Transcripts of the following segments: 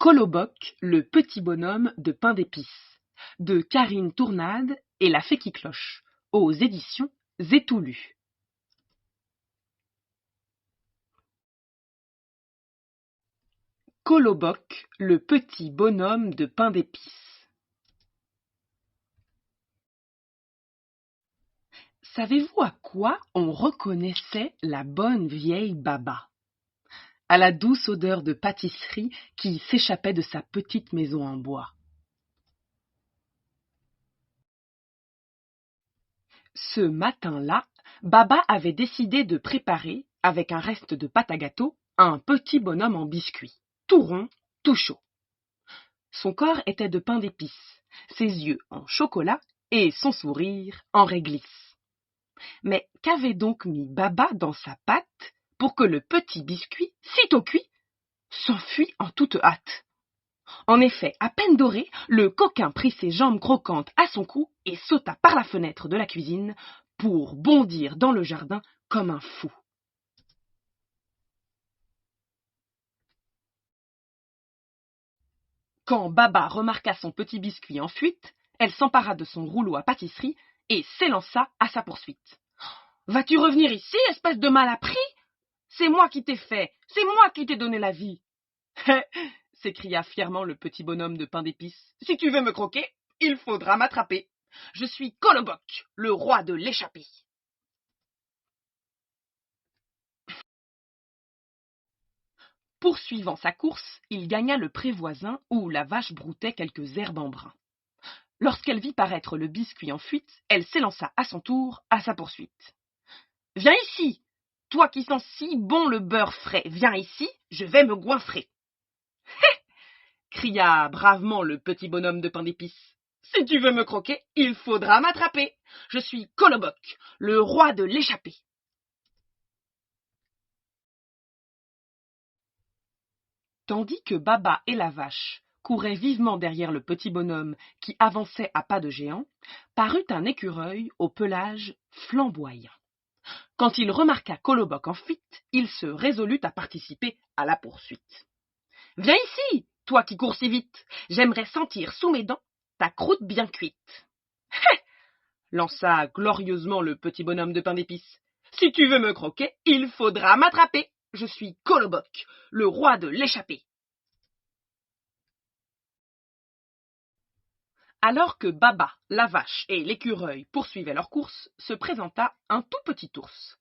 Coloboc, le petit bonhomme de pain d'épices, de Karine Tournade et la Fée qui cloche, aux éditions Zétoulu. Coloboc, le petit bonhomme de pain d'épices. Savez-vous à quoi on reconnaissait la bonne vieille Baba? À la douce odeur de pâtisserie qui s'échappait de sa petite maison en bois. Ce matin-là, Baba avait décidé de préparer, avec un reste de pâte à gâteau, un petit bonhomme en biscuit, tout rond, tout chaud. Son corps était de pain d'épices, ses yeux en chocolat et son sourire en réglisse. Mais qu'avait donc mis Baba dans sa pâte pour que le petit biscuit, sitôt cuit, s'enfuit en toute hâte? En effet, à peine doré, le coquin prit ses jambes croquantes à son cou et sauta par la fenêtre de la cuisine pour bondir dans le jardin comme un fou. Quand Baba remarqua son petit biscuit en fuite, elle s'empara de son rouleau à pâtisserie et s'élança à sa poursuite. « Vas-tu revenir ici, espèce de malappris? C'est moi qui t'ai fait, c'est moi qui t'ai donné la vie. » s'écria fièrement le petit bonhomme de pain d'épices. « Si tu veux me croquer, il faudra m'attraper. Je suis Coloboc, le roi de l'échappée. » Poursuivant sa course, il gagna le pré voisin où la vache broutait quelques herbes en brun. Lorsqu'elle vit paraître le biscuit en fuite, elle s'élança à son tour à sa poursuite. « Viens ici, toi qui sens si bon le beurre frais, viens ici, je vais me goinfrer. » cria bravement le petit bonhomme de pain d'épices. « Si tu veux me croquer, il faudra m'attraper. Je suis Coloboc, le roi de l'échappée. » Tandis que Baba et la vache couraient vivement derrière le petit bonhomme qui avançait à pas de géant, parut un écureuil au pelage flamboyant. Quand il remarqua Coloboc en fuite, il se résolut à participer à la poursuite. « Viens ici, toi qui cours si vite, j'aimerais sentir sous mes dents ta croûte bien cuite. » lança glorieusement le petit bonhomme de pain d'épices. « Si tu veux me croquer, il faudra m'attraper. Je suis Coloboc, le roi de l'échappée. » Alors que Baba, la vache et l'écureuil poursuivaient leur course, se présenta un tout petit ours.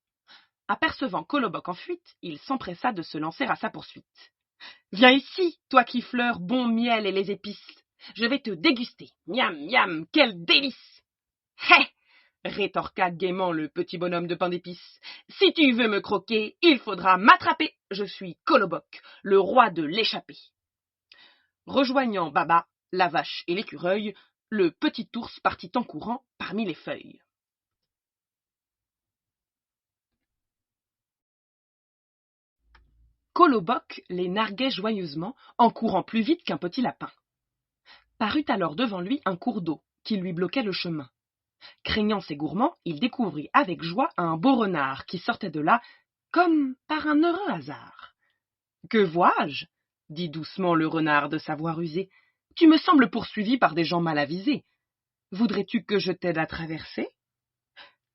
Apercevant Coloboc en fuite, il s'empressa de se lancer à sa poursuite. « Viens ici, toi qui fleures bon miel et les épices. Je vais te déguster. Miam, miam, quel délice. » « Hé !» rétorqua gaiement le petit bonhomme de pain d'épices. « Si tu veux me croquer, il faudra m'attraper. Je suis Coloboc, le roi de l'échappée. » Rejoignant Baba, la vache et l'écureuil, le petit ours partit en courant parmi les feuilles. Coloboc les narguait joyeusement en courant plus vite qu'un petit lapin. Parut alors devant lui un cours d'eau qui lui bloquait le chemin. Craignant ses gourmands, il découvrit avec joie un beau renard qui sortait de là comme par un heureux hasard. « Que vois-je » dit doucement le renard de sa voix rusée. « Tu me sembles poursuivi par des gens mal avisés. Voudrais-tu que je t'aide à traverser ?»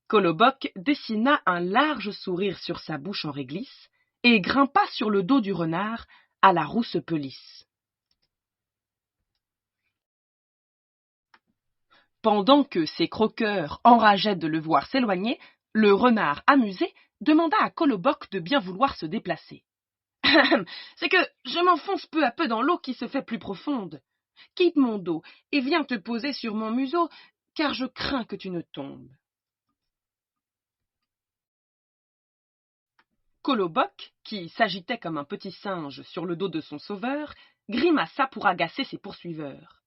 Coloboc dessina un large sourire sur sa bouche en réglisse et grimpa sur le dos du renard à la rousse pelisse. Pendant que ses croqueurs enrageaient de le voir s'éloigner, le renard amusé demanda à Coloboc de bien vouloir se déplacer. « C'est que je m'enfonce peu à peu dans l'eau qui se fait plus profonde. Quitte mon dos et viens te poser sur mon museau, car je crains que tu ne tombes. » Coloboc, qui s'agitait comme un petit singe sur le dos de son sauveur, grimaça pour agacer ses poursuiveurs.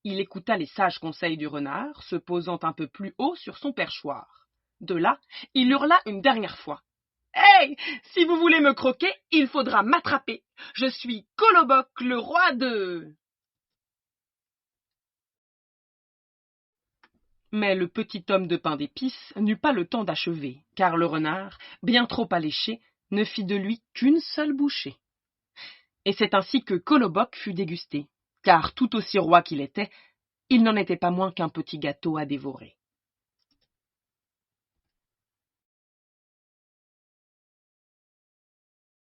Il écouta les sages conseils du renard, se posant un peu plus haut sur son perchoir. De là, il hurla une dernière fois. « Hey, si vous voulez me croquer, il faudra m'attraper. Je suis Coloboc, le roi de... » Mais le petit homme de pain d'épices n'eut pas le temps d'achever, car le renard, bien trop alléché, ne fit de lui qu'une seule bouchée. et c'est ainsi que Coloboc fut dégusté, car tout aussi roi qu'il était, il n'en était pas moins qu'un petit gâteau à dévorer.